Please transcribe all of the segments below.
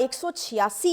186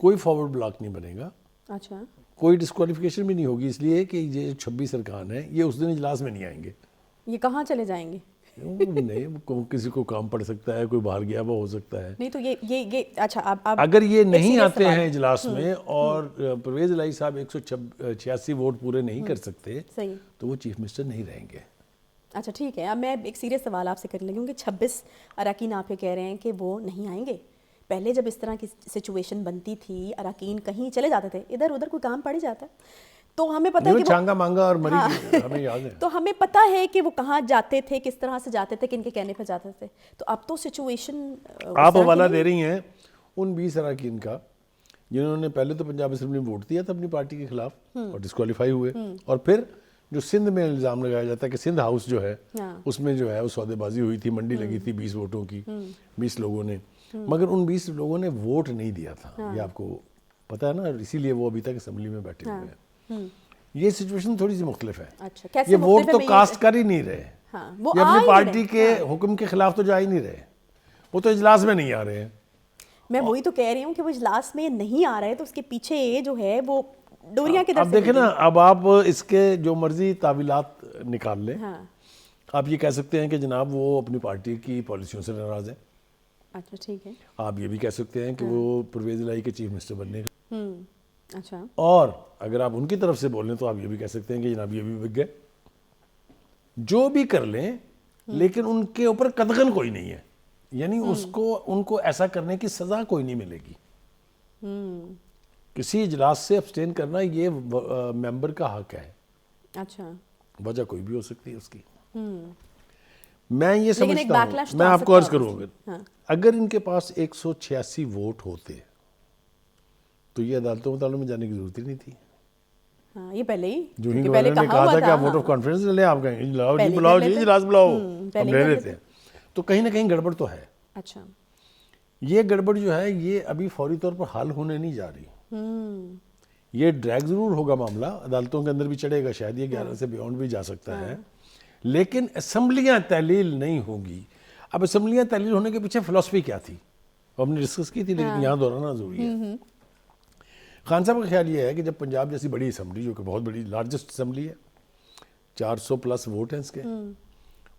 کوئی forward block نہیں بنے گا, اچھا, کوئی ڈسکوالیفیکیشن بھی نہیں ہوگی, اس لیے کہ یہ 26 ارکان ہیں یہ اس دن اجلاس میں نہیں آئیں گے. یہ کہاں چلے جائیں گے؟ نہیں, کسی کو کام پڑ سکتا ہے, کوئی باہر گیا ہوا ہو سکتا ہے. نہیں تو یہ اچھا, اگر یہ نہیں آتے ہیں اجلاس میں اور پرویز الہی صاحب 186 ووٹ پورے نہیں کر سکتے تو وہ چیف منسٹر نہیں رہیں گے. اچھا ٹھیک ہے, اب میں ایک سیریس سوال آپ سے کرنے لگی ہوں کہ 26 اراکین آپ یہ کہہ رہے ہیں کہ وہ نہیں آئیں گے. پہلے جب اس طرح کی سچویشن بنتی تھی, اراکین کہیں چلے جاتے تھے, ادھر ادھر کوئی کام پڑ ہی جاتا ہے, تو ہمیں پتہ ہے کہ چھانگا مانگا اور مری ہمیں یاد ہے, تو ہمیں پتہ ہے کہ وہ کہاں جاتے تھے, کس طرح سے جاتے تھے, کن کے کہنے پہ جاتے تھے. تو اب تو سچویشن آپ حوالہ دے رہی ہیں ان 20 اراکین کا جنہوں نے پہلے تو پنجاب اسمبلی میں ووٹ دیا تھا اپنی پارٹی کے خلاف اور ڈسکوالیفائی ہوئے, اور پھر جو سندھ میں الزام لگایا جاتا ہے کہ سندھ ہاؤس جو ہے اس میں جو ہے وہ سودے بازی ہوئی تھی, منڈی لگی تھی 20 ووٹوں کی 20 لوگوں نے, مگر ان 20 لوگوں نے ووٹ نہیں دیا تھا, یہ آپ کو پتہ ہے نا, اسی لیے وہ ابھی تک اسمبلی میں بیٹھے ہوئے ہیں. یہ سچویشن تھوڑی سی مختلف ہے, یہ ووٹ تو کاسٹ کر ہی نہیں رہے, یہ اپنی پارٹی کے حکم کے خلاف تو جا ہی نہیں رہے, وہ تو اجلاس میں نہیں آ رہے ہیں. میں وہی تو کہہ رہی ہوں کہ وہ اجلاس میں نہیں آ رہے, تو اس کے پیچھے جو ہے وہ ڈوریاں کدھر سے. اب دیکھیں نا, اب آپ اس کے جو مرضی تعویلات نکال لیں, آپ یہ کہہ سکتے ہیں کہ جناب وہ اپنی پارٹی کی پالیسیوں سے ناراض ہیں. اچھا ٹھیک ہے. آپ یہ بھی کہہ سکتے ہیں کہ وہ پرویز الہی کے چیف منسٹر بننے کا. اچھا, اور اگر آپ ان کی طرف سے بولیں تو آپ یہ بھی کہہ سکتے ہیں کہ جناب یہ بھی بک گئے. جو بھی کر لیں لیکن ان کے اوپر قدغن کوئی نہیں ہے, یعنی ان کو ایسا کرنے کی سزا کوئی نہیں ملے گی. کسی اجلاس سے ابسٹین کرنا یہ ممبر کا حق ہے. اچھا, وجہ کوئی بھی ہو سکتی ہے اس کی. میں یہ سمجھتا ہوں, میں آپ کو عرض کروں اگر ان کے پاس 186 ووٹ ہوتے تو یہ عدالتوں میں جانے کی ضرورت ہی نہیں تھی. یہ پہلے ہی جو ہی گورنر نے کہا تھا کہ آپ ووٹ آف کانفیڈنس لے لیں, آپ کہیں گے بلاؤ جی اجلاس بلاؤ, ہم لے لیتے ہیں. تو کہیں نہ کہیں گڑبڑ تو ہے. اچھا, یہ گڑبڑ جو ہے یہ ابھی فوری طور پر حل ہونے نہیں جا رہی. یہ ڈریگ ضرور ہوگا معاملہ, عدالتوں کے اندر بھی چڑھے گا, شاید یہ 11 سے بیونڈ بھی جا سکتا ہے, لیکن اسمبلیاں تحلیل نہیں ہوگی. اب اسمبلیاں تحلیل ہونے کے پیچھے فلسفی کیا تھی وہ ہم نے ڈسکس کی تھی, لیکن یہاں دہرانا ضروری ہے. خان صاحب کا خیال یہ ہے کہ جب پنجاب جیسی بڑی اسمبلی, جو کہ بہت بڑی لارجسٹ اسمبلی ہے, 400+ ووٹ ہیں اس کے,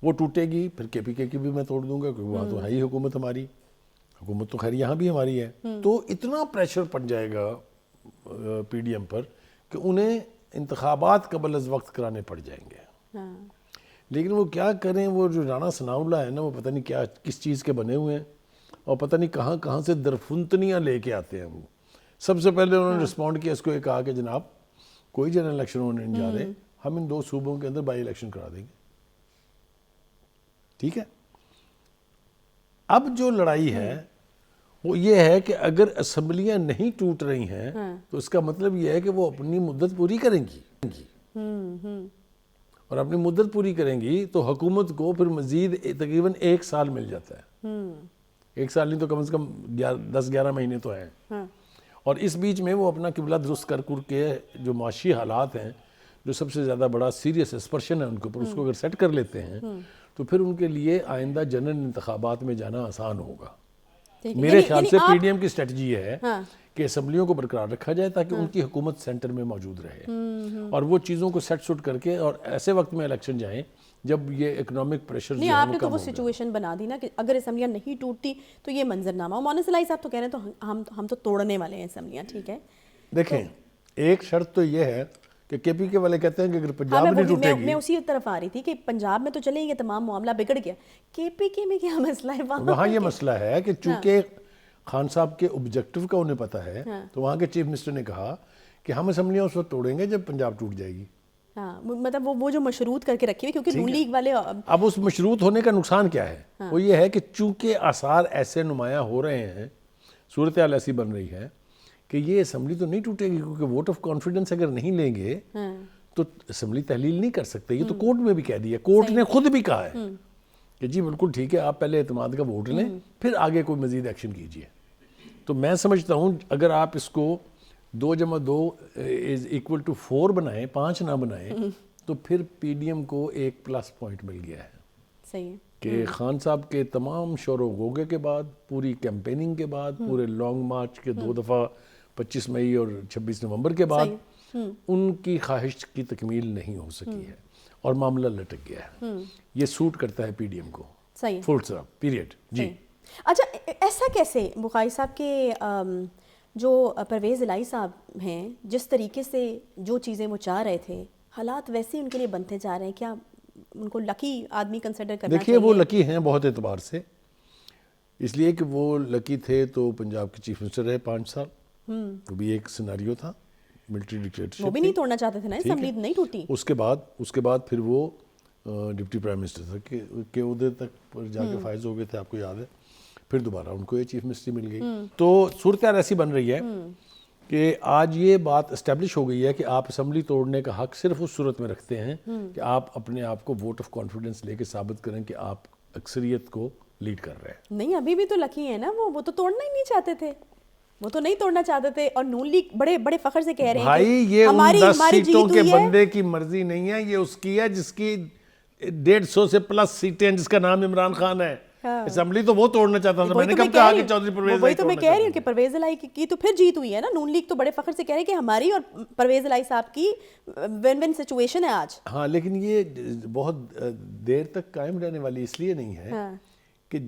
وہ ٹوٹے گی, پھر کے پی کے کی بھی میں توڑ دوں گا کیونکہ وہاں تو ہے ہی حکومت ہماری, حکومت تو خیر یہاں بھی ہماری ہے, تو اتنا پریشر پڑ جائے گا پی ڈی ایم پر کہ انہیں انتخابات قبل از وقت کرانے پڑ جائیں گے. لیکن وہ کیا کریں, وہ جو رانا ثناء اللہ ہے نا, وہ پتہ نہیں کیا کس چیز کے بنے ہوئے ہیں, اور پتہ نہیں کہاں کہاں سے درفنتنیاں لے کے آتے ہیں. وہ سب سے پہلے انہوں نے رسپونڈ کیا, اس کو یہ کہا کہ جناب کوئی جنرل الیکشن ہونے نہیں جا رہے, ہم ان 2 صوبوں کے اندر بائی الیکشن کرا دیں گے. ٹھیک ہے, اب جو لڑائی ہے وہ یہ ہے کہ اگر اسمبلیاں نہیں ٹوٹ رہی ہیں تو اس کا مطلب یہ ہے کہ وہ اپنی مدت پوری کریں گی, اور اپنی مدت پوری کریں گی تو حکومت کو پھر مزید تقریباً 1 سال مل جاتا ہے. 1 سال نہیں تو کم از کم 10-11 مہینے تو ہیں, اور اس بیچ میں وہ اپنا قبلہ درست کر کے جو معاشی حالات ہیں, جو سب سے زیادہ بڑا سیریس اسپرشن ہے ان کے اوپر, اس کو اگر سیٹ کر لیتے ہیں تو پھر ان کے لیے آئندہ جنرل انتخابات میں جانا آسان ہوگا. میرے خیال سے پی ڈی ایم کی اسٹریٹجی یہ ہے کہ اسمبلیوں کو برقرار رکھا جائے تاکہ ان کی حکومت سینٹر میں موجود رہے, اور وہ چیزوں کو سیٹ سٹ کر کے اور ایسے وقت میں الیکشن جائیں جب یہ اکنامک پریشر نہیں. آپ نے تو وہ سچویشن بنا دی نا کہ اگر اسمبلیاں نہیں ٹوٹتی تو یہ منظرنامہ. مونس الہی صاحب تو کہہ رہے ہیں تو ہم تو توڑنے والے ہیں اسمبلیاں. ٹھیک ہے, دیکھیں ایک شرط تو یہ ہے کہ کے پی کے والے کہتے ہیں کہ اگر پنجاب نہیں ٹوٹے گی, میں اسی طرف آ رہی تھی کہ پنجاب میں تو چلیں گے, تمام معاملہ بگڑ گیا, کے پی کے میں کیا مسئلہ ہے وہاں یہ مسئلہ ہے کہ چونکہ خان صاحب کے آبجیکٹو کا انہیں پتہ ہے, تو وہاں کے چیف منسٹر نے کہا کہ ہم اسمبلیاں اس وقت توڑیں گے جب پنجاب ٹوٹ جائے گی. مطلب وہ جو مشروط کر کے رکھی ہوئی, کیونکہ نون لیگ والے. اب اس مشروط ہونے کا نقصان کیا ہے, وہ یہ ہے کہ چونکہ آثار ایسے نمایاں ہو رہے ہیں, صورتحال ایسی بن رہی ہے کہ یہ اسمبلی تو نہیں ٹوٹے گی, کیونکہ ووٹ آف کانفیڈنس اگر نہیں لیں گے تو اسمبلی تحلیل نہیں کر سکتے. یہ تو کورٹ میں بھی کہہ دیا, کورٹ نے خود بھی کہا ہے کہ جی بالکل ٹھیک ہے, آپ پہلے اعتماد کا ووٹ لیں پھر آگے کوئی مزید ایکشن کیجیے. تو میں سمجھتا ہوں اگر آپ اس کو 2+2 = 4 بنائیں, 5 نہ بنائیں, تو پھر پی ڈی ایم کو ایک پلس پوائنٹ مل گیا ہے. صحیح ہے کہ خان صاحب کے تمام شور و غوغے کے بعد, پوری کیمپیننگ کے بعد, پورے لانگ مارچ کے 2 دفعہ 25 مئی اور 26 نومبر کے بعد ان کی خواہش کی تکمیل نہیں ہو سکی ہے اور معاملہ لٹک گیا ہے. یہ سوٹ کرتا ہے پی ڈی ایم کو. صحیح. Full stop period. جی. اچھا ایسا کیسے بخاری صاحب کے جو پرویز الہی صاحب ہیں جس طریقے سے جو چیزیں وہ چاہ رہے تھے حالات ویسے ہی ان کے لیے بنتے جا رہے ہیں؟ کیا ان کو لکی آدمی کنسیڈر کرنا چاہیے؟ دیکھیے وہ لکی ہیں بہت اعتبار سے، اس لیے کہ وہ لکی تھے تو پنجاب کے چیف منسٹر رہے 5 سال. وہ بھی ایک سیناریو تھا، ملٹری ڈکٹیٹرشپ. وہ بھی نہیں توڑنا چاہتے تھے نا، اسمبلی نہیں ٹوٹی. اس کے بعد پھر وہ ڈپٹی پرائم منسٹر تھا کہ عہدے تک پر جا کے فائز ہو گئے تھے، آپ کو یاد ہے. پھر دوبارہ ان کو یہ چیف منسٹری مل گئی. تو صورتحال ایسی بن رہی ہے کہ آج یہ بات اسٹیبلش ہو گئی ہے کہ آپ اسمبلی توڑنے کا حق صرف اس صورت میں رکھتے ہیں کہ آپ اپنے آپ کو ووٹ آف کانفیڈنس لے کے ثابت کریں کہ آپ اکثریت کو لیڈ کر رہے ہیں. نہیں ابھی بھی تو لکی ہیں نا، وہ تو توڑنا ہی نہیں چاہتے تھے، وہ تو نہیں توڑنا چاہتے تھے. اور نون لیگ بڑے بڑے فخر سے کہہ رہے ہیں بھائی یہ ان 10 سیٹوں کے بندے کی مرضی نہیں ہے، یہ اس کی ہے جس کی 150 سے پلس سیٹیں، جس کا نام عمران خان ہے. اسمبلی تو وہ توڑنا چاہتا تھا. میں نے کب کہا کہ چودھری پرویز وہی تو میں کہہ رہی ہوں کہ پرویز الہی کی تو پھر جیت ہوئی ہے نا. نون لیگ تو بڑے فخر سے کہہ رہے ہیں کہ ہماری اور پرویز الہی صاحب کی ون ون سچویشن ہے آج. ہاں لیکن یہ بہت دیر تک قائم رہنے والی اس لیے نہیں ہے کہ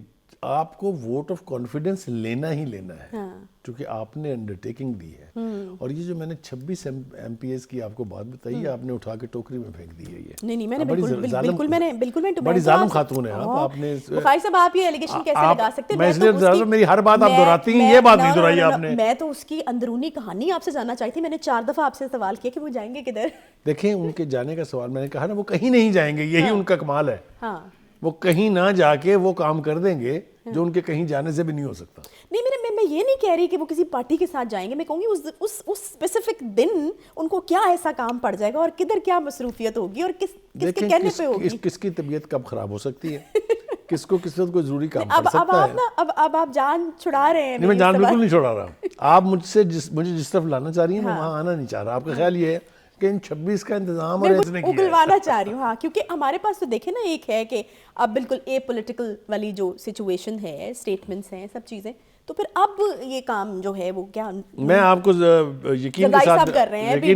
آپ کو ووٹ آف کانفیڈنس لینا ہی لینا ہے چونکہ آپ نے انڈرٹیکنگ دی ہے. اور یہ جو میں نے 26 ایم پی ایز کی آپ کو بات بتائی ہے، آپ نے اٹھا کے ٹوکری میں پھینک دی ہے. یہ نہیں میں نے بالکل بڑی ظالم خاتون ہے آپ نے. بخاری صاحب آپ یہ ایلیگیشن کیسے لگا سکتے ہیں؟ میں اس لیے میری ہر بات آپ دہراتی ہیں، یہ بات نہیں دہرائی آپ نے. میں تو اس کی اندرونی کہانی آپ سے جاننا چاہتی تھی. میں نے 4 دفعہ آپ سے سوال کیا کہ وہ جائیں گے کدھر. دیکھیں ان کے جانے کا سوال میں نے کہا نا، وہ کہیں نہیں جائیں گے، یہی ان کا کمال ہے. وہ کہیں نہ جا کے وہ کام کر دیں گے جو ان کے کہیں جانے سے بھی نہیں ہو سکتا. نہیں میں یہ نہیں کہہ رہی کہ وہ کسی پارٹی کے ساتھ جائیں گے. میں کہوں گی اس اسپیسیفک دن ان کو کیا ایسا کام پڑ جائے گا اور کدھر کیا مصروفیت ہوگی اور کس کے کہنے پہ ہوگی. کس کی طبیعت کب خراب ہو سکتی ہے، کس کو کس وقت کوئی ضروری کام پڑ سکتا ہے. اب آپ جان چھڑا رہے ہیں. نہیں میں جان بالکل نہیں چھڑا رہا. آپ مجھے جس طرف لانا چاہ رہی ہیں میں وہاں آنا نہیں چاہ رہا. آپ کا خیال یہ ہے کہ ان 26 کا انتظام اور اتنے کیا اگلوانا چاہ رہی ہوں. ہاں کیونکہ ہمارے پاس تو دیکھیں نا ایک ہے کہ اب بالکل اے پولیٹیکل والی جو سچویشن ہے، اسٹیٹمنٹس ہیں، سب چیزیں. تو پھر اب یہ کام جو ہے وہ کیا میں آپ کو یقین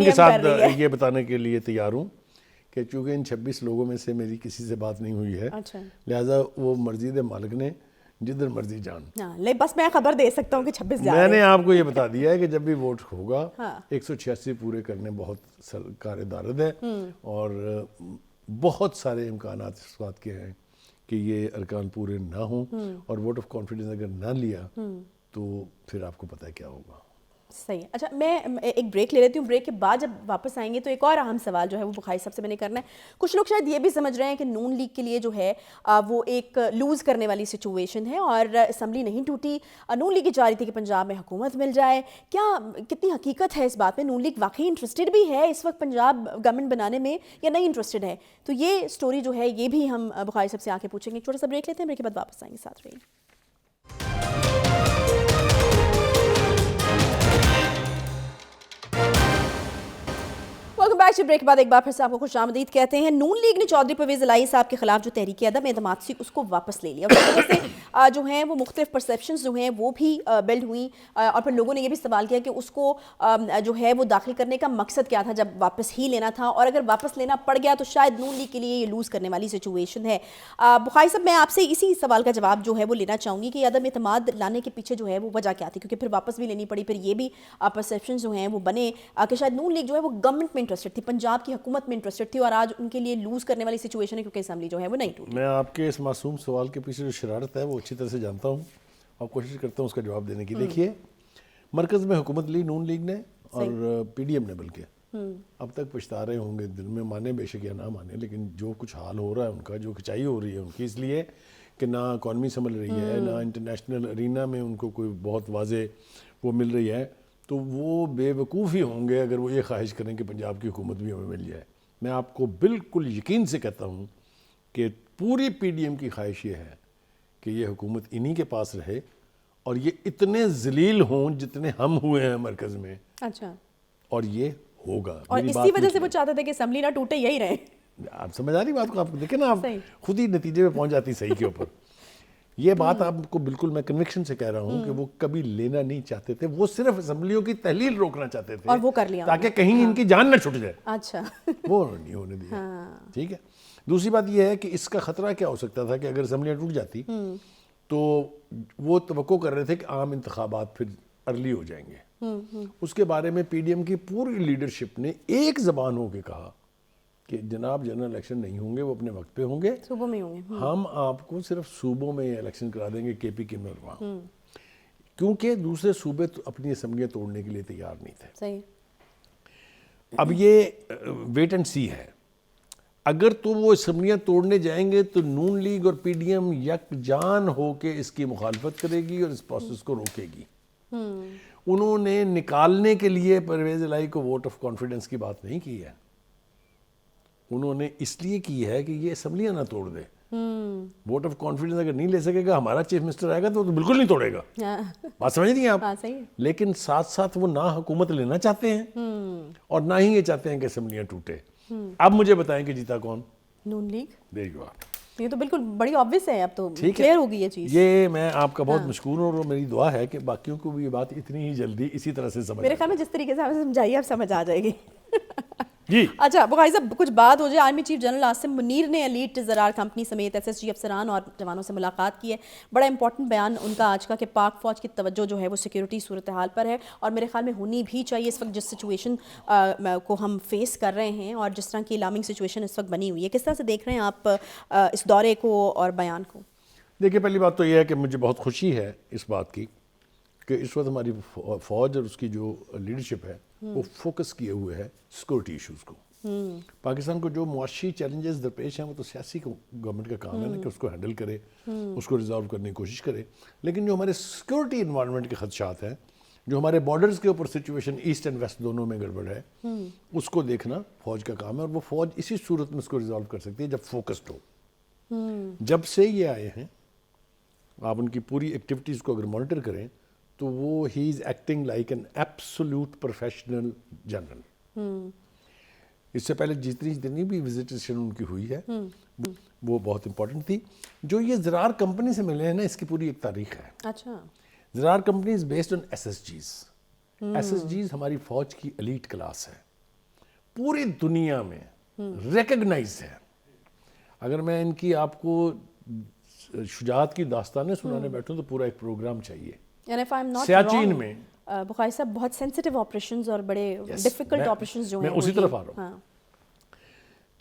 کے ساتھ یہ بتانے کے لیے تیار ہوں کہ چونکہ ان 26 لوگوں میں سے میری کسی سے بات نہیں ہوئی ہے، لہٰذا وہ مرضی دے مالک نے جدھر مرضی جان. بس میں خبر دے سکتا ہوں کہ 26 جا رہے ہیں. میں نے آپ کو یہ بتا دیا ہے کہ جب بھی ووٹ ہوگا 186 پورے کرنے بہت کار دارد ہے اور بہت سارے امکانات اس بات کے ہیں کہ یہ ارکان پورے نہ ہوں اور ووٹ آف کانفیڈنس اگر نہ لیا تو پھر آپ کو پتہ ہے کیا ہوگا. صحیح. اچھا میں ایک بریک لے لیتی ہوں. بریک کے بعد جب واپس آئیں گے تو ایک اور اہم سوال جو ہے وہ بخاری صاحب سے میں نے کرنا ہے. کچھ لوگ شاید یہ بھی سمجھ رہے ہیں کہ نون لیگ کے لیے جو ہے وہ ایک لوز کرنے والی سچویشن ہے اور اسمبلی نہیں ٹوٹی. نون لیگ چاہ رہی تھی کہ پنجاب میں حکومت مل جائے. کیا کتنی حقیقت ہے اس بات میں؟ نون لیگ واقعی انٹرسٹڈ بھی ہے اس وقت پنجاب گورنمنٹ بنانے میں یا نہیں انٹرسٹڈ ہے؟ تو یہ سٹوری جو ہے یہ بھی ہم بخاری صاحب سے آ کے پوچھیں گے. چھوٹا سا بریک لیتے ہیں، بریک کے بعد واپس آئیں گے. ساتھ رہیے. Welcome back. بریک کے بعد ایک بار پھر سے آپ کو خوش آمدید کہتے ہیں. نون لیگ نے چودھری پرویز الہی صاحب کے خلاف جو تحریک عدم اعتماد تھی اس کو واپس لے لیا. اس وجہ سے جو ہیں وہ مختلف پرسیپشنز جو ہیں وہ بھی بلڈ ہوئیں اور پھر لوگوں نے یہ بھی سوال کیا کہ اس کو جو ہے وہ داخل کرنے کا مقصد کیا تھا جب واپس ہی لینا تھا، اور اگر واپس لینا پڑ گیا تو شاید نون لیگ کے لیے یہ لوز کرنے والی سچویشن ہے. بخاری صاحب میں آپ سے اسی سوال کا جواب جو ہے وہ لینا چاہوں گی کہ عدم اعتماد لانے کے پیچھے جو ہے وہ وجہ کیا تھی، کیونکہ پھر واپس بھی لینی پڑی. پھر یہ بھی پرسیپشنز جو ہیں وہ بنے کہ شاید نون لیگ جو ہے وہ گورنمنٹ میں انٹرسٹڈ تھی، پنجاب کی حکومت میں انٹرسٹڈ تھی اور آج ان کے لیے لوز کرنے والی سچویشن ہے کیونکہ اسمبلی جو ہے وہ نہیں ٹوٹی. میں آپ کے اس معصوم سوال کے پیچھے جو شرارت ہے وہ اچھی طرح سے جانتا ہوں اور کوشش کرتا ہوں اس کا جواب دینے کی. دیکھیے مرکز میں حکومت لی نون لیگ نے اور پی ڈی ایم نے، بلکہ اب تک پچھتا رہے ہوں گے، دل میں مانے بے شک یا نہ مانے، لیکن جو کچھ حال ہو رہا ہے ان کا، جو کھچائی ہو رہی ہے ان کی، اس لیے کہ نہ اکانومی سنبھل رہی ہے، نہ انٹرنیشنل ارینا میں ان کو کوئی بہت واضح وہ مل رہی ہے، تو وہ بے وقوف ہی ہوں گے اگر وہ یہ خواہش کریں کہ پنجاب کی حکومت بھی ہمیں مل جائے. میں آپ کو بالکل یقین سے کہتا ہوں کہ پوری پی ڈی ایم کی خواہش یہ ہے کہ یہ حکومت انہی کے پاس رہے اور یہ اتنے ذلیل ہوں جتنے ہم ہوئے ہیں مرکز میں. اچھا. اور یہ ہوگا. اور اسی وجہ سے وہ چاہتے تھے کہ اسمبلی نہ ٹوٹے، یہی رہے. آپ سمجھ آ رہی بات کو؟ آپ دیکھیں نا، آپ خود ہی نتیجے پہ پہنچ جاتی صحیح کے اوپر یہ بات آپ کو بالکل میں کنوکشن سے کہہ رہا ہوں کہ وہ کبھی لینا نہیں چاہتے تھے, وہ صرف اسمبلیوں کی تحلیل روکنا چاہتے تھے اور وہ کر لیا تاکہ کہیں ان کی جان نہ چھٹ جائے. اچھا وہ نہیں ہونے دیا. ٹھیک ہے. دوسری بات یہ ہے کہ اس کا خطرہ کیا ہو سکتا تھا کہ اگر اسمبلیاں ٹوٹ جاتی تو وہ توقع کر رہے تھے کہ عام انتخابات پھر ارلی ہو جائیں گے. اس کے بارے میں پی ڈی ایم کی پوری لیڈرشپ نے ایک زبان ہو کے کہا کہ جناب جنرل الیکشن نہیں ہوں گے, وہ اپنے وقت پہ ہوں گے, صوبوں میں ہوں گے, ہم آپ کو صرف صوبوں میں الیکشن کرا دیں گے, کے پی کے میں اور وہاں, کیونکہ دوسرے صوبے اپنی اسمبلیاں توڑنے کے لیے تیار نہیں تھے. صحیح. اب یہ ویٹ اینڈ سی ہے. اگر تو وہ اسمبلیاں توڑنے جائیں گے تو نون لیگ اور پی ڈی ایم یکجان ہو کے اس کی مخالفت کرے گی اور اس پروسیس کو روکے گی. انہوں نے نکالنے کے لیے پرویز الہی کو ووٹ آف کانفیڈنس کی بات نہیں کی ہے, انہوں نے اس لیے کی ہے کہ یہ اسمبلیاں نہ توڑ دے. ووٹ آف کانفیڈنس اگر نہیں لے سکے گا, ہمارا چیف منسٹر آئے گا تو بالکل نہیں توڑے گا. بات سمجھ رہی ہیں آپ؟ لیکن ساتھ ساتھ وہ نہ حکومت لینا چاہتے ہیں اور نہ ہی یہ چاہتے ہیں کہ اسمبلیاں ٹوٹے. اب مجھے بتائیں کہ جیتا کون؟ Noon League. There you are. یہ تو بالکل بڑی آبویس ہے, اب تو کلیئر ہوگی یہ چیز. یہ میں آپ کا بہت مشکور ہوں اور میری دعا ہے کہ باقیوں کو بھی یہ بات اتنی ہی جلدی اسی طرح سے سمجھ. میرے خیال میں جس طریقے سے آپ سمجھائیے اب سمجھ آ جائے گی. جی اچھا بخاری صاحب, کچھ بات ہو جائے. Army chief general Asim Munir نے ایلیٹ زرار کمپنی سمیت ایس ایس جی افسران اور جوانوں سے ملاقات کی ہے. بڑا امپورٹنٹ بیان ان کا آج کا کہ پاک فوج کی توجہ جو ہے وہ سیکیورٹی صورتحال پر ہے, اور میرے خیال میں ہونی بھی چاہیے اس وقت جس سچویشن کو ہم فیس کر رہے ہیں اور جس طرح کی الارمنگ سچویشن اس وقت بنی ہوئی ہے. کس طرح سے دیکھ رہے ہیں آپ اس دورے کو اور بیان کو؟ دیکھیے, پہلی بات تو یہ ہے کہ مجھے بہت خوشی ہے اس بات کی کہ اس وقت ہماری فوج اور اس کی جو لیڈرشپ ہے وہ فوکس کیے ہوئے ہے سیکورٹی ایشوز کو. پاکستان کو جو معاشی چیلنجز درپیش ہیں وہ تو سیاسی گورنمنٹ کا کام ہے نا کہ اس کو ہینڈل کرے, اس کو ریزالو کرنے کی کوشش کرے. لیکن جو ہمارے سیکورٹی انوائرمنٹ کے خدشات ہیں, جو ہمارے بارڈرز کے اوپر سچویشن ایسٹ اینڈ ویسٹ دونوں میں گڑبڑ ہے, اس کو دیکھنا فوج کا کام ہے. اور وہ فوج اسی صورت میں اس کو ریزالو کر سکتی ہے جب فوکسڈ ہو. جب سے یہ آئے ہیں آپ ان کی پوری ایکٹیویٹیز کو اگر مانیٹر کریں تو وہ ہی is acting like an absolute professional general. اس سے پہلے جتنی بھی وزٹیشن ان کی ہوئی ہے وہ بہت امپورٹنٹ تھی. جو یہ زرار کمپنی سے ملے ہیں نا, اس کی پوری ایک تاریخ ہے. اچھا. Zarar company is based on S S Gs. S S Gs ہماری فوج کی ایلیٹ کلاس ہے, پوری دنیا میں ریکگنائز ہے. اگر میں ان کی آپ کو شجاعت کی داستانیں سنانے بیٹھوں تو پورا ایک پروگرام چاہیے. سیاچین میں بخاری صاحب بہت سینسٹیو آپریشنز اور بڑے ڈیفیکلٹ آپریشنز جو ہیں میں اسی طرف آ رہا ہوں.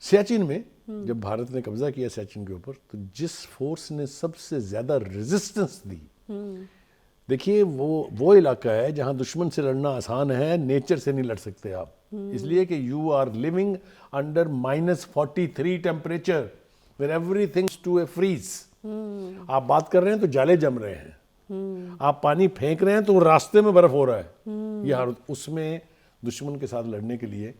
سیاچین میں جب بھارت نے قبضہ کیا سیاچین کے اوپر, تو جس فورس نے سب سے زیادہ ریزسٹنس دی, دیکھیے وہ علاقہ ہے جہاں دشمن سے لڑنا آسان ہے, نیچر سے نہیں لڑ سکتے آپ, اس لیے کہ you are living under -43 temperature where every things to a freeze. آپ بات کر رہے ہیں تو جالے جم رہے ہیں, آپ پانی پھینک رہے ہیں تو راستے میں برف ہو رہا ہے. یہ اس میں دشمن کے ساتھ لڑنے کے لیے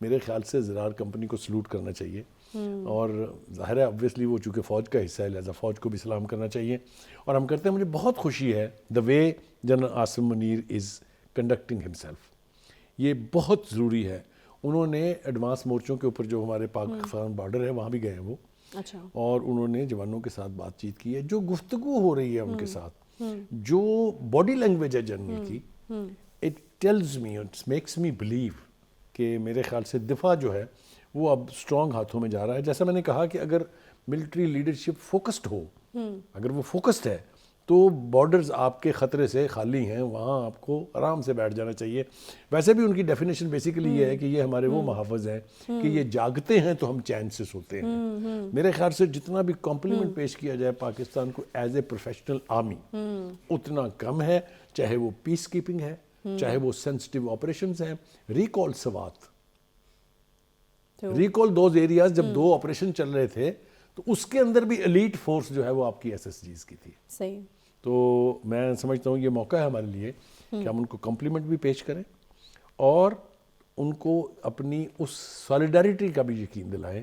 میرے خیال سے زرار کمپنی کو سلوٹ کرنا چاہیے. اور ظاہر ہے obviously وہ چونکہ فوج کا حصہ ہے لہذا فوج کو بھی سلام کرنا چاہیے. اور ہم کرتے ہیں, مجھے بہت خوشی ہے the way general Asim Munir is conducting himself. یہ بہت ضروری ہے. انہوں نے ایڈوانس مورچوں کے اوپر جو ہمارے پاکستان بارڈر ہے وہاں بھی گئے ہیں وہ, اور انہوں نے جوانوں کے ساتھ بات چیت کی ہے. جو گفتگو ہو رہی ہے ان کے ساتھ, جو باڈی لینگویج ہے جنرل کی, it tells me, it makes me believe کہ میرے خیال سے دفاع جو ہے وہ اب اسٹرانگ ہاتھوں میں جا رہا ہے. جیسا میں نے کہا کہ اگر ملٹری لیڈرشپ فوکسڈ ہو, اگر وہ فوکسڈ ہے تو بارڈرز آپ کے خطرے سے خالی ہیں, وہاں آپ کو آرام سے بیٹھ جانا چاہیے. ویسے بھی ان کی ڈیفینیشن بیسیکلی یہ ہے کہ یہ ہمارے وہ محافظ ہیں کہ یہ جاگتے ہیں تو ہم چین سے سوتے ہیں. میرے خیال سے جتنا بھی کمپلیمنٹ پیش کیا جائے پاکستان کو ایز اے پروفیشنل آرمی اتنا کم ہے, چاہے وہ پیس کیپنگ ہے, چاہے وہ سینسٹیو آپریشنز ہیں. Recall Swat, recall those areas, جب 2 آپریشن چل رہے تھے تو اس کے اندر بھی ایلیٹ فورس جو ہے وہ آپ کی ایس ایس جیز کی تھی. صحیح. تو میں سمجھتا ہوں یہ موقع ہے ہمارے لیے کہ ہم ان کو کمپلیمنٹ بھی پیش کریں اور ان کو اپنی اس سالیڈیرٹی کا بھی یقین دلائیں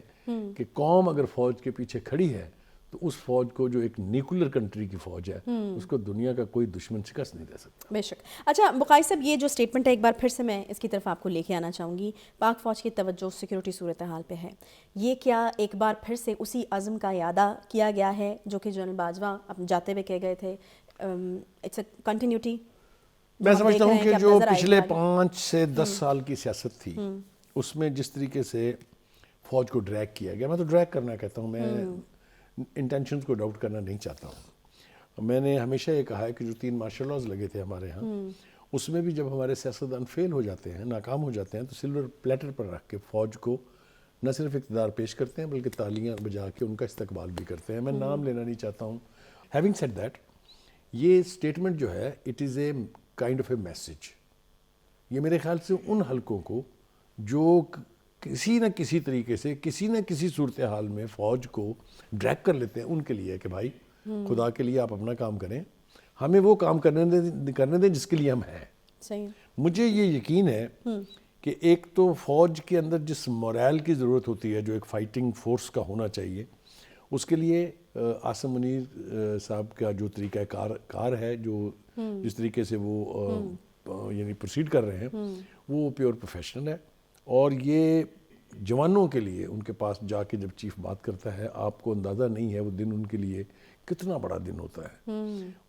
کہ قوم اگر فوج کے پیچھے کھڑی ہے تو اس فوج کو جو ایک نیوکلر کنٹری کی فوج ہے اس کو دنیا کا کوئی دشمن شکست نہیں دے سکتا. بے شک. اچھا بقائی صاحب، یہ جو اسٹیٹمنٹ ہے ایک بار پھر سے میں اس کی طرف آپ کو لے کے آنا چاہوں گی. پاک فوج کی توجہ سیکورٹی صورتحال پہ ہے، یہ کیا ایک بار پھر سے اسی عزم کا اعادہ کیا گیا ہے جو کہ جنرل باجوہ جاتے ہوئے کہہ گئے تھے؟ It's a continuity. میں سمجھتا ہوں کہ جو پچھلے 5 سے 10 سال کی سیاست تھی اس میں جس طریقے سے فوج کو ڈریگ کیا گیا، میں تو ڈریگ کرنا کہتا ہوں، میں انٹینشنز کو ڈاؤٹ کرنا نہیں چاہتا ہوں. میں نے ہمیشہ یہ کہا ہے کہ جو 3 مارشل لاز لگے تھے ہمارے ہاں، اس میں بھی جب ہمارے سیاستدان فیل ہو جاتے ہیں، ناکام ہو جاتے ہیں، تو سلور پلیٹر پر رکھ کے فوج کو نہ صرف اقتدار پیش کرتے ہیں بلکہ تالیاں بجا کے ان کا استقبال بھی کرتے ہیں. میں نام لینا نہیں چاہتا ہوں. ہیونگ سیڈ دیٹ، یہ اسٹیٹمنٹ جو ہے it is a kind of a message. یہ میرے خیال سے ان حلقوں کو جو کسی نہ کسی طریقے سے کسی نہ کسی صورتحال میں فوج کو ڈریگ کر لیتے ہیں، ان کے لیے کہ بھائی خدا کے لیے آپ اپنا کام کریں، ہمیں وہ کام کرنے دیں جس کے لیے ہم ہیں. صحیح. مجھے یہ یقین ہے کہ ایک تو فوج کے اندر جس مورال کی ضرورت ہوتی ہے، جو ایک فائٹنگ فورس کا ہونا چاہیے، اس کے لیے عاصم منیر صاحب کا جو طریقہ کار ہے، جو جس طریقے سے وہ یعنی پروسیڈ کر رہے ہیں، وہ پیور پروفیشنل ہے. اور یہ جوانوں کے لیے ان کے پاس جا کے جب چیف بات کرتا ہے، آپ کو اندازہ نہیں ہے وہ دن ان کے لیے کتنا بڑا دن ہوتا ہے.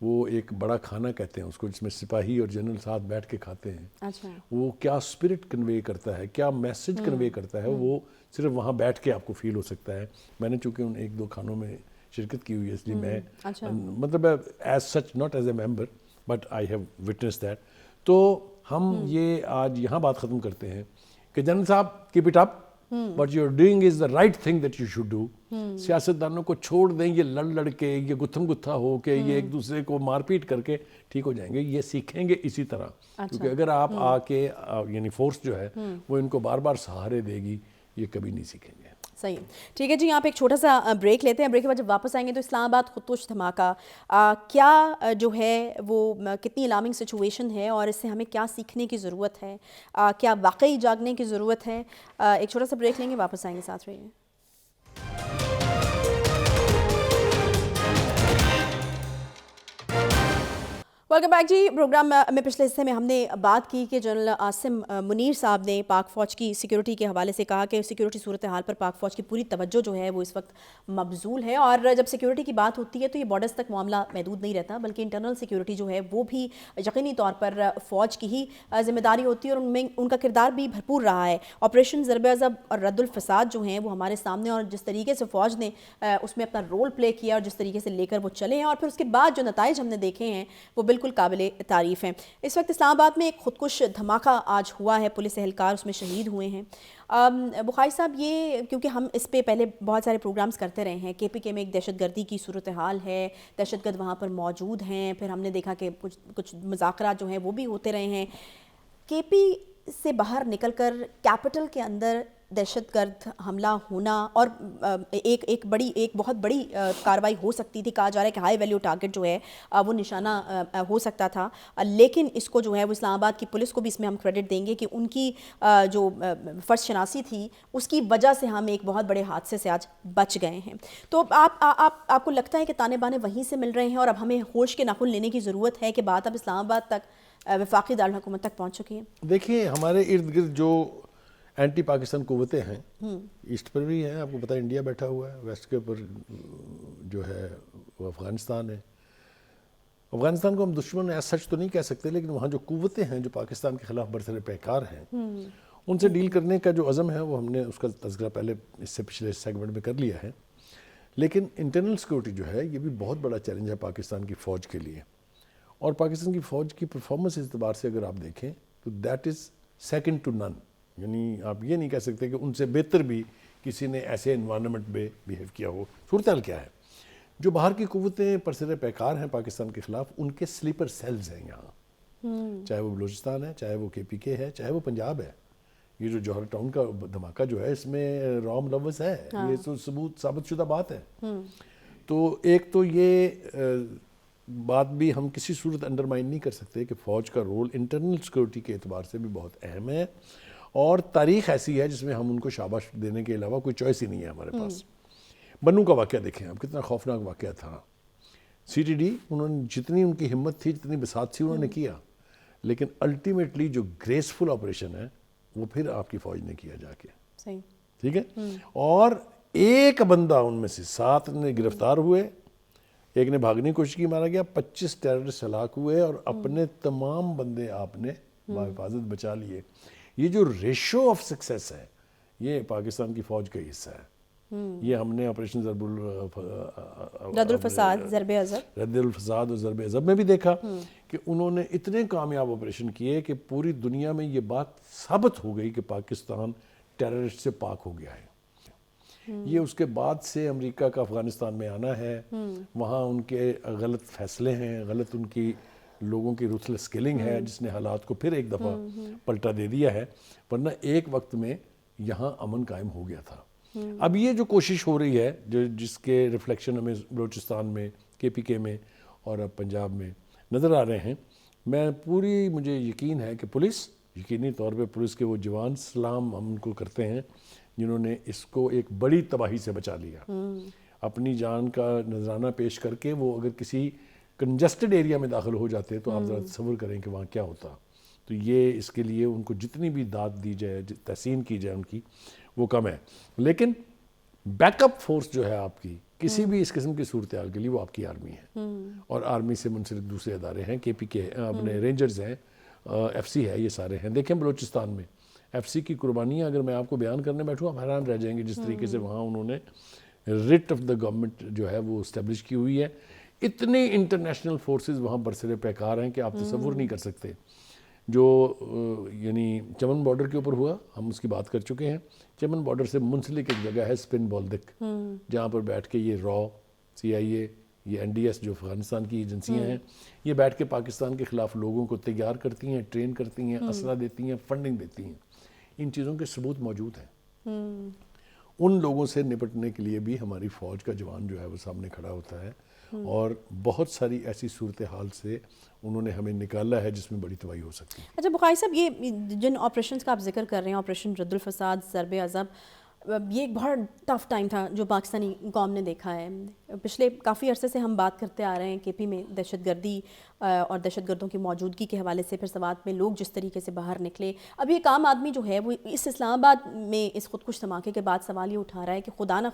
وہ ایک بڑا کھانا کہتے ہیں اس کو، جس میں سپاہی اور جنرل ساتھ بیٹھ کے کھاتے ہیں. وہ کیا اسپرٹ کنوے کرتا ہے، کیا میسج کنوے کرتا ہے، وہ صرف وہاں بیٹھ کے آپ کو فیل ہو سکتا ہے. میں نے چونکہ ان 1-2 کھانوں میں شرکت کی ہوئی ہے، اس لیے میں مطلب as such not as a member but I have witness that. تو ہم یہ آج یہاں بات ختم کرتے ہیں کہ جنرل صاحب keep it up, what you are doing is the right thing that you should do. سیاستدانوں کو چھوڑ دیں یہ لڑ کے، یہ گتھم گتھا ہو کے، یہ ایک دوسرے کو مار پیٹ کر کے ٹھیک ہو جائیں گے. یہ سیکھیں گے اسی طرح، کیونکہ اگر آپ آ کے یعنی فورس جو ہے وہ ان کو بار بار سہارے دے گی، یہ کبھی نہیں سیکھیں گے. صحیح. ٹھیک ہے جی، یہاں پہ ایک چھوٹا سا بریک لیتے ہیں. بریک کے بعد جب واپس آئیں گے تو اسلام آباد خودکش دھماکہ کیا جو ہے وہ کتنی الارمنگ سچویشن ہے اور اس سے ہمیں کیا سیکھنے کی ضرورت ہے، کیا واقعی جاگنے کی ضرورت ہے. ایک چھوٹا سا بریک لیں گے، واپس آئیں گے، ساتھ رہیے. ویلکم بیک جی. پروگرام میں پچھلے حصے میں ہم نے بات کی کہ جنرل عاصم منیر صاحب نے پاک فوج کی سیکیورٹی کے حوالے سے کہا کہ سیکیورٹی صورتحال پر پاک فوج کی پوری توجہ جو ہے وہ اس وقت مبذول ہے. اور جب سیکیورٹی کی بات ہوتی ہے تو یہ بارڈرز تک معاملہ محدود نہیں رہتا، بلکہ انٹرنل سیکیورٹی جو ہے وہ بھی یقینی طور پر فوج کی ہی ذمہ داری ہوتی ہے، اور ان میں ان کا کردار بھی بھرپور رہا ہے. آپریشن ضرب عضب اور رد الفساد جو ہیں وہ ہمارے سامنے، اور جس طریقے سے فوج نے اس میں اپنا رول پلے کیا اور جس طریقے سے لے کر وہ چلے ہیں، اور پھر اس کے بعد جو نتائج ہم نے دیکھے ہیں وہ بالکل قابل تعریف ہیں. اس وقت اسلام آباد میں ایک خودکش دھماکہ آج ہوا ہے، پولیس اہلکار اس میں شہید ہوئے ہیں. بخاری صاحب، یہ کیونکہ ہم اس پہ پہلے بہت سارے پروگرامز کرتے رہے ہیں، KPK میں ایک دہشت گردی کی صورتحال ہے، دہشت گرد وہاں پر موجود ہیں، پھر ہم نے دیکھا کہ کچھ مذاکرات جو ہیں وہ بھی ہوتے رہے ہیں. KP سے باہر نکل کر کیپٹل کے اندر دہشت گرد حملہ ہونا، اور ایک بہت بڑی کارروائی ہو سکتی تھی. کہا جا رہا ہے کہ ہائی ویلیو ٹارگٹ جو ہے وہ نشانہ ہو سکتا تھا، لیکن اس کو جو ہے وہ اسلام آباد کی پولیس کو بھی اس میں ہم کریڈٹ دیں گے کہ ان کی جو فرض شناسی تھی اس کی وجہ سے ہم ایک بہت بڑے حادثے سے آج بچ گئے ہیں. تو آپ کو لگتا ہے کہ تانے بانے وہیں سے مل رہے ہیں اور اب ہمیں ہوش کے ناخن لینے کی ضرورت ہے کہ بات اب اسلام آباد تک، وفاقی دارالحکومت تک پہنچ چکی ہے؟ دیکھیے، ہمارے ارد گرد جو اینٹی پاکستان قوتیں ہیں، ایسٹ پر بھی ہیں، آپ کو پتہ ہے انڈیا بیٹھا ہوا ہے، ویسٹ کے اوپر جو ہے وہ افغانستان ہے. افغانستان کو ہم دشمن ایز سچ تو نہیں کہہ سکتے، لیکن وہاں جو قوتیں ہیں جو پاکستان کے خلاف برسر پیکار ہیں، ان سے ڈیل کرنے کا جو عزم ہے وہ ہم نے اس کا تذکرہ پہلے اس سے پچھلے سیگمنٹ میں کر لیا ہے. لیکن انٹرنل سیکورٹی جو ہے یہ بھی بہت بڑا چیلنج ہے پاکستان کی فوج کے لیے. اور پاکستان کی فوج کی پرفارمنس اس اعتبار سے اگر آپ دیکھیں تو دیٹ از سیکنڈ ٹو نن. یعنی آپ یہ نہیں کہہ سکتے کہ ان سے بہتر بھی کسی نے ایسے انوائرمنٹ میں بیہیو کیا ہو. صورتحال کیا ہے؟ جو باہر کی قوتیں پرسر پیکار ہیں پاکستان کے خلاف، ان کے سلیپر سیلز ہیں یہاں، چاہے وہ بلوچستان ہے، چاہے وہ KPK ہے، چاہے وہ پنجاب ہے. یہ جو جوہر ٹاؤن کا دھماکہ جو ہے اس میں رام لفظ ہے، یہ تو ثابت شدہ بات ہے. تو ایک تو یہ بات بھی ہم کسی صورت انڈرمائن نہیں کر سکتے کہ فوج کا رول انٹرنل سیکورٹی کے اعتبار سے بھی بہت اہم ہے، اور تاریخ ایسی ہے جس میں ہم ان کو شاباش دینے کے علاوہ کوئی چوائس ہی نہیں ہے ہمارے پاس. بنو کا واقعہ دیکھیں آپ، کتنا خوفناک واقعہ تھا. سی ٹی ڈی انہوں نے جتنی ان کی ہمت تھی، جتنی بساط تھی، انہوں نے کیا، لیکن الٹیمیٹلی جو گریسفل آپریشن ہے وہ پھر آپ کی فوج نے کیا جا کے. صحیح. ٹھیک ہے. اور ایک بندہ ان میں سے 7 نے گرفتار ہوئے، ایک نے بھاگنے کی کوشش کی، مارا گیا. 25 ٹیررسٹ ہلاک ہوئے اور اپنے تمام بندے آپ نے بحفاظت بچا لیے. یہ جو ریشو آف سکسیس ہے یہ پاکستان کی فوج کا ہی حصہ ہے. یہ ہم نے آپریشن رد الفساد، ضرب عضب، رد الفساد اور ضرب عضب میں بھی دیکھا کہ انہوں نے اتنے کامیاب آپریشن کیے کہ پوری دنیا میں یہ بات ثابت ہو گئی کہ پاکستان ٹیررسٹ سے پاک ہو گیا ہے. یہ اس کے بعد سے امریکہ کا افغانستان میں آنا ہے، وہاں ان کے غلط فیصلے ہیں، غلط ان کی لوگوں کی روتھلیس کلنگ ہے جس نے حالات کو پھر ایک دفعہ پلٹا دے دیا ہے. ورنہ ایک وقت میں یہاں امن قائم ہو گیا تھا. اب یہ جو کوشش ہو رہی ہے جس کے ریفلیکشن ہمیں بلوچستان میں، کے پی کے میں اور اب پنجاب میں نظر آ رہے ہیں، مجھے یقین ہے کہ پولیس، یقینی طور پہ پولیس کے وہ جوان، سلام ہم ان کو کرتے ہیں جنہوں نے اس کو ایک بڑی تباہی سے بچا لیا. اپنی جان کا نذرانہ پیش کر کے وہ اگر کسی کنجسٹڈ ایریا میں داخل ہو جاتے تو آپ ذرا تصور کریں کہ وہاں کیا ہوتا. تو یہ اس کے لیے ان کو جتنی بھی داد دی جائے، تحسین کی جائے ان کی، وہ کم ہے. لیکن بیک اپ فورس جو ہے آپ کی کسی بھی اس قسم کی صورتحال کے لیے وہ آپ کی آرمی ہے. اور آرمی سے منسلک دوسرے ادارے ہیں، کے پی کے اپنے رینجرز ہیں، ایف سی ہے، یہ سارے ہیں. دیکھیں بلوچستان میں ایف سی کی قربانیاں اگر میں آپ کو بیان کرنے بیٹھوں آپ حیران رہ جائیں گے جس طریقے سے وہاں انہوں نے رٹ آف دا گورنمنٹ جو ہے وہ اسٹیبلش کی ہوئی ہے. اتنے انٹرنیشنل فورسز وہاں برسر پیکار ہیں کہ آپ تصور نہیں کر سکتے. جو یعنی چمن بارڈر کے اوپر ہوا، ہم اس کی بات کر چکے ہیں. چمن بارڈر سے منسلک ایک جگہ ہے سپن بولدک، جہاں پر بیٹھ کے یہ را، سی آئی اے، یہ این ڈی ایس جو افغانستان کی ایجنسیاں ہیں، یہ بیٹھ کے پاکستان کے خلاف لوگوں کو تیار کرتی ہیں، ٹرین کرتی ہیں، اسلحہ دیتی ہیں، فنڈنگ دیتی ہیں. ان چیزوں کے ثبوت موجود ہیں. ان لوگوں سے نپٹنے کے لیے بھی ہماری فوج کا جوان جو ہے وہ سامنے کھڑا ہوتا ہے، اور بہت ساری ایسی صورتحال سے انہوں نے ہمیں نکالا ہے جس میں بڑی تباہی ہو سکتی ہے. اچھا بخاری صاحب، یہ جن آپریشنز کا آپ ذکر کر رہے ہیں، آپریشن رد الفساد، ضرب عضب، یہ ایک بہت ٹف ٹائم تھا جو پاکستانی قوم نے دیکھا ہے. پچھلے کافی عرصے سے ہم بات کرتے آ رہے ہیں کے پی میں دہشت گردی اور دہشت گردوں کی موجودگی کے حوالے سے، پھر سوات میں لوگ جس طریقے سے باہر نکلے. اب ایک عام آدمی جو ہے وہ اس اسلام آباد میں اس خودکش دھماکے کے بعد سوال یہ اٹھا رہا ہے کہ خدا نہ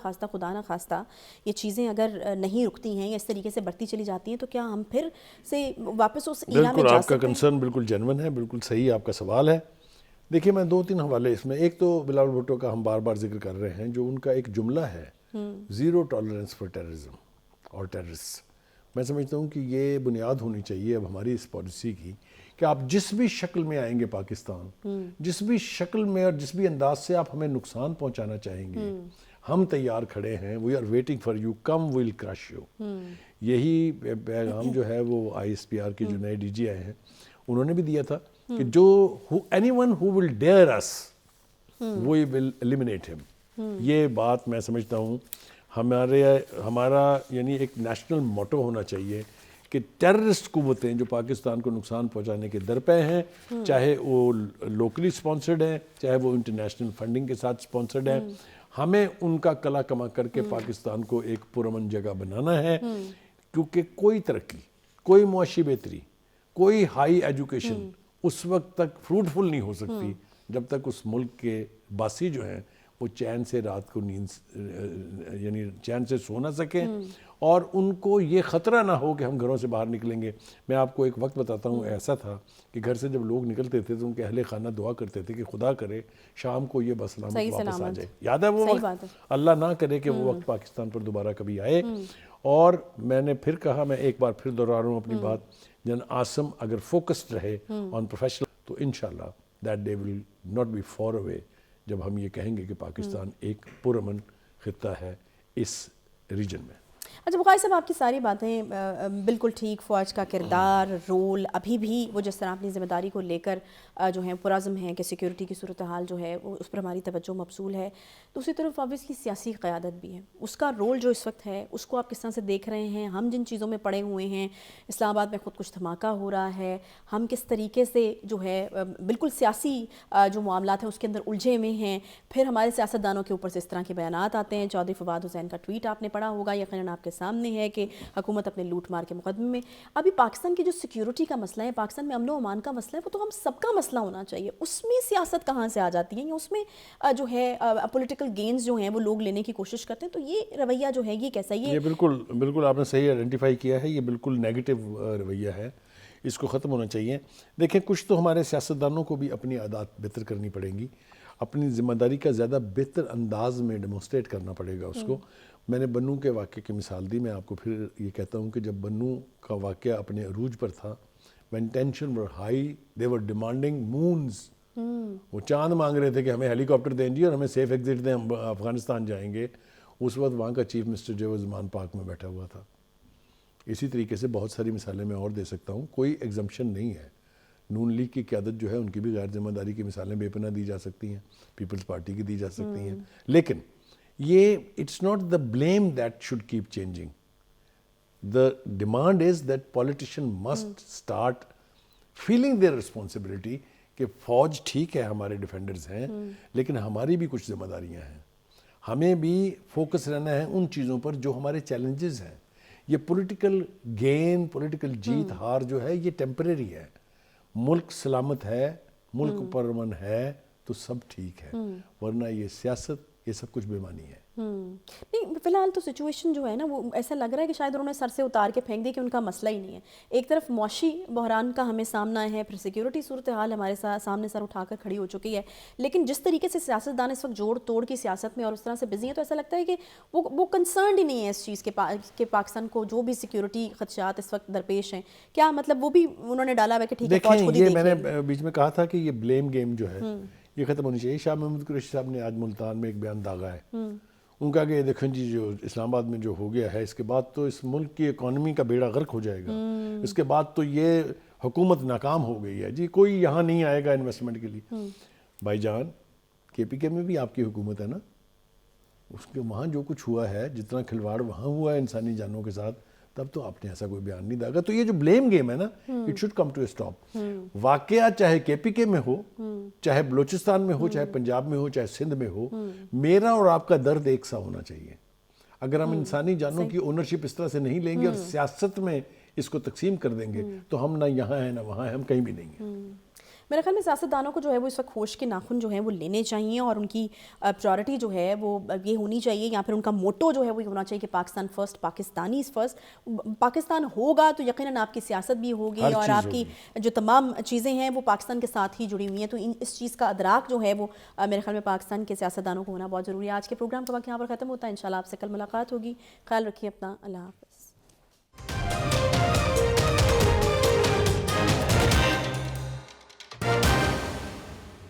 خواستہ یہ چیزیں اگر نہیں رکتی ہیں یا اس طریقے سے بڑھتی چلی جاتی ہیں تو کیا ہم پھر سے واپس اس ایرا میں بالکل جا آپ کا سکتے ہیں؟ کنسرن بالکل جینون ہے، بالکل صحیح آپ کا سوال ہے. دیکھیے میں 2-3 حوالے اس میں، ایک تو بلاول بھٹو کا ہم بار بار ذکر کر رہے ہیں، جو ان کا ایک جملہ ہے زیرو ٹالرنس فار ٹیررزم اور ٹیررسٹ. میں سمجھتا ہوں کہ یہ بنیاد ہونی چاہیے اب ہماری اس پالیسی کی کہ آپ جس بھی شکل میں آئیں گے پاکستان، جس بھی شکل میں اور جس بھی انداز سے آپ ہمیں نقصان پہنچانا چاہیں گے، ہم تیار کھڑے ہیں. We are waiting for you, come we'll crush you. یہی پیغام جو ہے وہ آئی ایس پی آر کے جو نئے ڈی جی آئے ہیں انہوں نے بھی دیا تھا کہ جو اینی ون ہو ول ڈیئر اس وی ول ایلیمنیٹ ہم. یہ بات میں سمجھتا ہوں ہمارا یعنی ایک نیشنل موٹو ہونا چاہیے کہ ٹیررسٹ قوتیں جو پاکستان کو نقصان پہنچانے کے درپے ہیں، چاہے وہ لوکلی سپانسرڈ ہیں، چاہے وہ انٹرنیشنل فنڈنگ کے ساتھ سپانسرڈ ہیں، ہمیں ان کا کلا کما کر کے پاکستان کو ایک پرامن جگہ بنانا ہے. کیونکہ کوئی ترقی، کوئی معاشی بہتری، کوئی ہائی ایجوکیشن اس وقت تک فروٹفل نہیں ہو سکتی جب تک اس ملک کے باسی جو ہیں وہ چین سے رات کو نیند یعنی چین سے سو نہ سکیں، اور ان کو یہ خطرہ نہ ہو کہ ہم گھروں سے باہر نکلیں گے. میں آپ کو ایک وقت بتاتا ہوں، ایسا تھا کہ گھر سے جب لوگ نکلتے تھے تو ان کے اہل خانہ دعا کرتے تھے کہ خدا کرے شام کو یہ بسلامت واپس آ جائے. یاد ہے وہ وقت؟ اللہ نہ کرے کہ وہ وقت پاکستان پر دوبارہ کبھی آئے. اور میں نے پھر کہا، میں ایک بار پھر دوہرا رہا ہوں اپنی بات، جن عاصم اگر فوکسڈ رہے آن پروفیشنل تو انشاءاللہ that day will not be far away جب ہم یہ کہیں گے کہ پاکستان ایک پرامن خطہ ہے اس ریجن میں. اچھا بخاری صاحب، آپ کی ساری باتیں بالکل ٹھیک، فوج کا کردار، رول، ابھی بھی وہ جس طرح اپنی ذمہ داری کو لے کر جو ہیں پرعزم ہیں کہ سیکیورٹی کی صورتحال جو ہے وہ اس پر ہماری توجہ مبذول ہے. دوسری طرف آبویسلی سیاسی قیادت بھی ہے، اس کا رول جو اس وقت ہے اس کو آپ کس طرح سے دیکھ رہے ہیں؟ ہم جن چیزوں میں پڑے ہوئے ہیں، اسلام آباد میں خود کچھ دھماکہ ہو رہا ہے، ہم کس طریقے سے جو ہے بالکل سیاسی جو معاملات ہیں اس کے اندر الجھے ہوئے ہیں، پھر ہمارے سیاستدانوں کے اوپر سے اس طرح کے بیانات آتے ہیں. چودھری فواد حسین کا ٹویٹ آپ نے پڑھا ہوگا، یقیناً آپ کے سامنے ہے کہ حکومت اپنے لوٹ مار کے مقدمے میں. ابھی پاکستان کی جو سیکیورٹی کا مسئلہ ہے، پاکستان میں امن و امان کا مسئلہ ہے، وہ تو ہم سب کا مسئلہ ہونا چاہیے. اس میں سیاست کہاں سے آ جاتی ہے، یا اس میں جو ہے پولیٹیکل گینز جو ہیں وہ لوگ لینے کی کوشش کرتے ہیں؟ تو یہ رویہ جو ہے یہ کیسا ہے؟ یہ بالکل آپ نے صحیح آئیڈینٹیفائی کیا ہے، یہ بالکل نیگیٹو رویہ ہے، اس کو ختم ہونا چاہیے. دیکھیں، کچھ تو ہمارے سیاستدانوں کو بھی اپنی عادات بہتر کرنی پڑیں گی، اپنی ذمہ داری کا زیادہ بہتر انداز میں ڈیمونسٹریٹ کرنا پڑے گا اس کو. میں نے بنوں کے واقعے کی مثال دی، میں آپ کو پھر یہ کہتا ہوں کہ جب بنوں کا واقعہ اپنے عروج پر تھا، when tension were high they were demanding moons. وہ چاند مانگ رہے تھے کہ ہمیں ہیلی کاپٹر دیں جی اور ہمیں سیف ایگزٹ دیں، ہم افغانستان جائیں گے. اس وقت وہاں کا چیف منسٹر جو ہے زمان پاک میں بیٹھا ہوا تھا. اسی طریقے سے بہت ساری مثالیں میں اور دے سکتا ہوں، کوئی ایگزمپشن نہیں ہے. نون لیگ کی قیادت جو ہے ان کی بھی غیر ذمہ داری کی مثالیں بے پناہ دی جا سکتی ہیں، پیپلز پارٹی کی دی جا سکتی ہیں. لیکن یہ it's not the blame that should keep changing. The demand is that politician must start feeling their responsibility کہ فوج ٹھیک ہے، ہمارے ڈیفینڈرز ہیں، لیکن ہماری بھی کچھ ذمہ داریاں ہیں. ہمیں بھی فوکس رہنا ہے ان چیزوں پر جو ہمارے چیلنجز ہیں. یہ پولیٹیکل گین، پولیٹیکل جیت ہار جو ہے یہ ٹیمپریری ہے. ملک سلامت ہے، ملک پرامن ہے تو سب ٹھیک ہے، ورنہ یہ سیاست، یہ سب کچھ بے معنی ہے. نہیں، فی الحال تو سچویشن جو ہے نا وہ ایسا لگ رہا ہے کہ شاید انہوں نے سر سے اتار کے پھینک دی کہ ان کا مسئلہ ہی نہیں ہے. ایک طرف معاشی بحران کا ہمیں سامنا ہے، پھر سیکیورٹی صورتحال ہمارے سامنے سر اٹھا کر کھڑی ہو چکی ہے. لیکن جس طریقے سے سیاستدان اس وقت جوڑ توڑ کی سیاست میں اور اس طرح سے بزی ہیں، تو ایسا لگتا ہے کہ وہ کنسرنڈ ہی نہیں ہے اس چیز کے پاکستان کو جو بھی سیکیورٹی خدشات اس وقت درپیش ہیں. کیا مطلب وہ بھی انہوں نے ڈالا ہوا کہ ٹھیک ہے فوج خود ہی دیکھ لے گی. میں نے بیچ میں کہا تھا کہ یہ بلیم گیم جو ہے یہ ختم ہونی چاہیے. شاہ محمود قریشی صاحب نے آج ملتان میں ایک بیان داغا ہے. ان کا کہ دیکھیں جی جو اسلام آباد میں جو ہو گیا ہے، اس کے بعد تو اس ملک کی اکانومی کا بیڑا غرق ہو جائے گا، اس کے بعد تو یہ حکومت ناکام ہو گئی ہے جی، کوئی یہاں نہیں آئے گا انویسٹمنٹ کے لیے. بھائی جان، کے پی کے میں بھی آپ کی حکومت ہے نا، اس کے وہاں جو کچھ ہوا ہے، جتنا کھلواڑ وہاں ہوا ہے انسانی جانوں کے ساتھ، تب تو آپ نے ایسا کوئی بیان نہیں داغا. تو یہ جو بلیم گیم ہے نا، it should come to a stop. واقعہ چاہے کے پی کے میں ہو، چاہے بلوچستان میں ہو، چاہے پنجاب میں ہو، چاہے سندھ میں ہو، میرا اور آپ کا درد ایک سا ہونا چاہیے. اگر ہم انسانی جانوں کی اونرشپ اس طرح سے نہیں لیں گے اور سیاست میں اس کو تقسیم کر دیں گے تو ہم نہ یہاں ہیں نہ وہاں ہیں، ہم کہیں بھی نہیں ہیں. میرے خیال میں سیاستدانوں کو جو ہے وہ اس وقت ہوش کے ناخن جو ہیں وہ لینے چاہیے، اور ان کی پرائورٹی جو ہے وہ یہ ہونی چاہیے، یا پھر ان کا موٹو جو ہے وہ یہ ہونا چاہیے کہ Pakistan first, Pakistanis first. Pakistan ہوگا تو یقیناً آپ کی سیاست بھی ہوگی اور آپ کی جو تمام چیزیں ہیں وہ پاکستان کے ساتھ ہی جڑی ہوئی ہیں. تو اس چیز کا ادراک جو ہے وہ میرے خیال میں پاکستان کے سیاستدانوں کو ہونا بہت ضروری ہے. آج کے پروگرام کا وقت یہاں پر ختم ہوتا ہے. انشاءاللہ آپ سے کل ملاقات ہوگی. خیال رکھیے اپنا. اللہ حافظ.